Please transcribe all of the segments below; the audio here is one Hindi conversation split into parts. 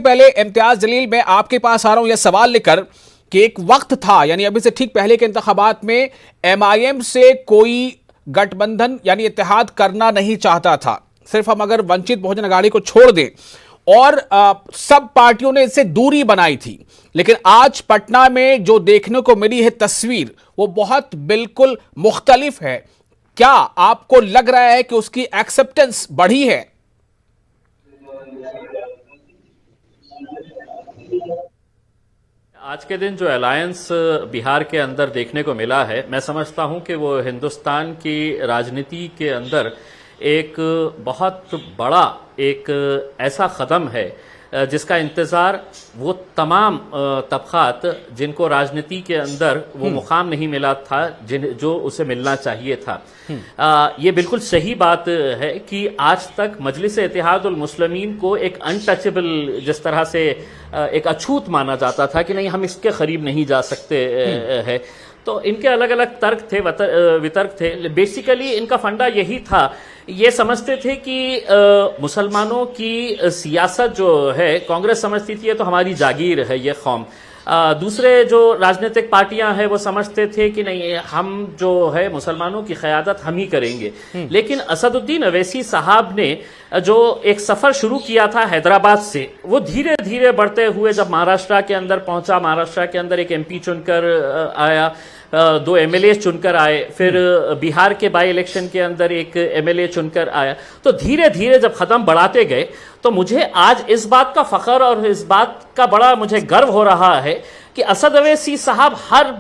पहले इम्तियाज जलील, मैं आपके पास आ रहा हूं यह सवाल लेकर कि एक वक्त था, यानी अभी से ठीक पहले के इंतखाबात में एमआईएम से कोई गठबंधन यानी इत्तेहाद करना नहीं चाहता था। सिर्फ हम अगर वंचित बहुजन अघाड़ी को छोड़ दें और सब पार्टियों ने इससे दूरी बनाई थी, लेकिन आज पटना में जो देखने को मिली है तस्वीर वो बहुत बिल्कुल मुख्तलिफ है। क्या आपको लग रहा है कि उसकी एक्सेप्टेंस बढ़ी है? आज के दिन जो अलायंस बिहार के अंदर देखने को मिला है, मैं समझता हूं कि वो हिंदुस्तान की राजनीति के अंदर एक बहुत बड़ा एक ऐसा कदम है जिसका इंतज़ार वो तमाम तबक़ात जिनको राजनीति के अंदर वो मुकाम नहीं मिला था जो उसे मिलना चाहिए था। ये बिल्कुल सही बात है कि आज तक मजलिस इत्तेहादुल मुस्लिमीन को एक अनटचेबल, जिस तरह से एक अछूत माना जाता था कि नहीं हम इसके करीब नहीं जा सकते है, तो इनके अलग अलग तर्क थे, वितर्क थे। बेसिकली इनका फंडा यही था, ये समझते थे कि मुसलमानों की सियासत जो है, कांग्रेस समझती थी ये तो हमारी जागीर है ये कौम। दूसरे जो राजनीतिक पार्टियां हैं वो समझते थे कि नहीं हम जो है मुसलमानों की क़यादत हम ही करेंगे। लेकिन असदुद्दीन अवैसी साहब ने जो एक सफ़र शुरू किया था हैदराबाद से, वो धीरे धीरे बढ़ते हुए जब महाराष्ट्र के अंदर पहुंचा, महाराष्ट्र के अंदर एक एमपी चुनकर आया, 2 एमएलए चुनकर आए, फिर बिहार के बाई इलेक्शन के अंदर एक एमएलए चुनकर आया, तो धीरे धीरे जब कदम बढ़ाते गए तो मुझे आज इस बात का फख्र और इस बात का बड़ा मुझे गर्व हो रहा है कि असद अवैसी साहब हर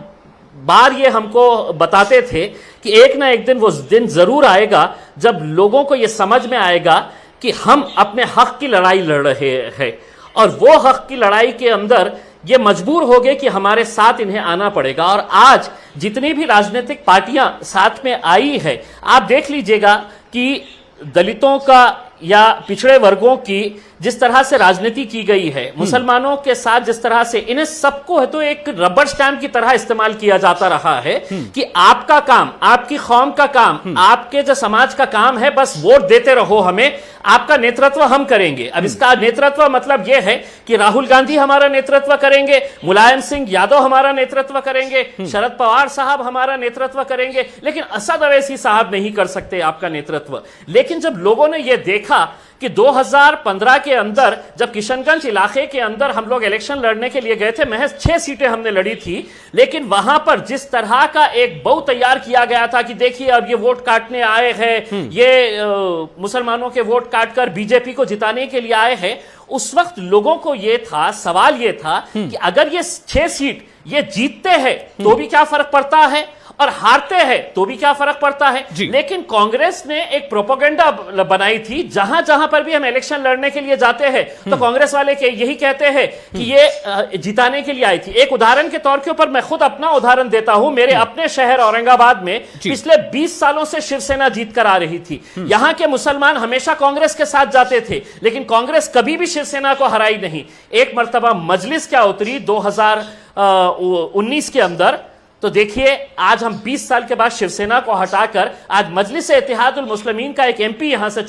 बार ये हमको बताते थे कि एक ना एक दिन वो दिन जरूर आएगा जब लोगों को ये समझ में आएगा कि हम अपने हक की लड़ाई लड़ रहे हैं, और वो हक की लड़ाई के अंदर ये मजबूर हो गए कि हमारे साथ इन्हें आना पड़ेगा। और आज जितनी भी राजनीतिक पार्टियां साथ में आई है, आप देख लीजिएगा कि दलितों का या पिछड़े वर्गों की जिस तरह से राजनीति की गई है, मुसलमानों के साथ जिस तरह से इन्हें सबको है तो एक रबर स्टैम्प की तरह इस्तेमाल किया जाता रहा है कि आपका काम, आपकी कौम का काम, आपके जो समाज का काम है बस वोट देते रहो हमें, आपका नेतृत्व हम करेंगे। अब इसका नेतृत्व मतलब यह है कि राहुल गांधी हमारा नेतृत्व करेंगे, मुलायम सिंह यादव हमारा नेतृत्व करेंगे, शरद पवार साहब हमारा नेतृत्व करेंगे, लेकिन असद अवैसी साहब नहीं कर सकते आपका नेतृत्व। लेकिन जब लोगों ने यह देखा कि 2015 के अंदर जब किशनगंज इलाके के अंदर हम लोग इलेक्शन लड़ने के लिए गए थे, महज 6 सीटें हमने लड़ी थी, लेकिन वहां पर जिस तरह का एक बहु तैयार किया गया था कि देखिए अब ये वोट काटने आए हैं, ये मुसलमानों के वोट काटकर बीजेपी को जिताने के लिए आए हैं, उस वक्त लोगों को ये था, सवाल ये था कि अगर ये 6 सीट ये जीतते हैं तो भी क्या फर्क पड़ता है और हारते हैं तो भी क्या फर्क पड़ता है। लेकिन कांग्रेस ने एक प्रोपेगेंडा बनाई थी, जहां जहां पर भी हम इलेक्शन लड़ने के लिए जाते हैं तो कांग्रेस वाले यही कहते हैं कि ये जिताने के लिए आई थी। एक उदाहरण के तौर के ऊपर मैं खुद अपना उदाहरण देता हूं। मेरे अपने शहर औरंगाबाद में पिछले 20 सालों से शिवसेना जीत कर आ रही थी। यहां के मुसलमान हमेशा कांग्रेस के साथ जाते थे, लेकिन कांग्रेस कभी भी शिवसेना को हराई नहीं। एक मर्तबा मजलिस क्या उतरी 2019 के अंदर, तो देखिए आज हम 20 साल के बाद शिवसेना को हटाकर आज मजलिस इत्तेहादुल मुस्लिमीन का एक एमपी यहां से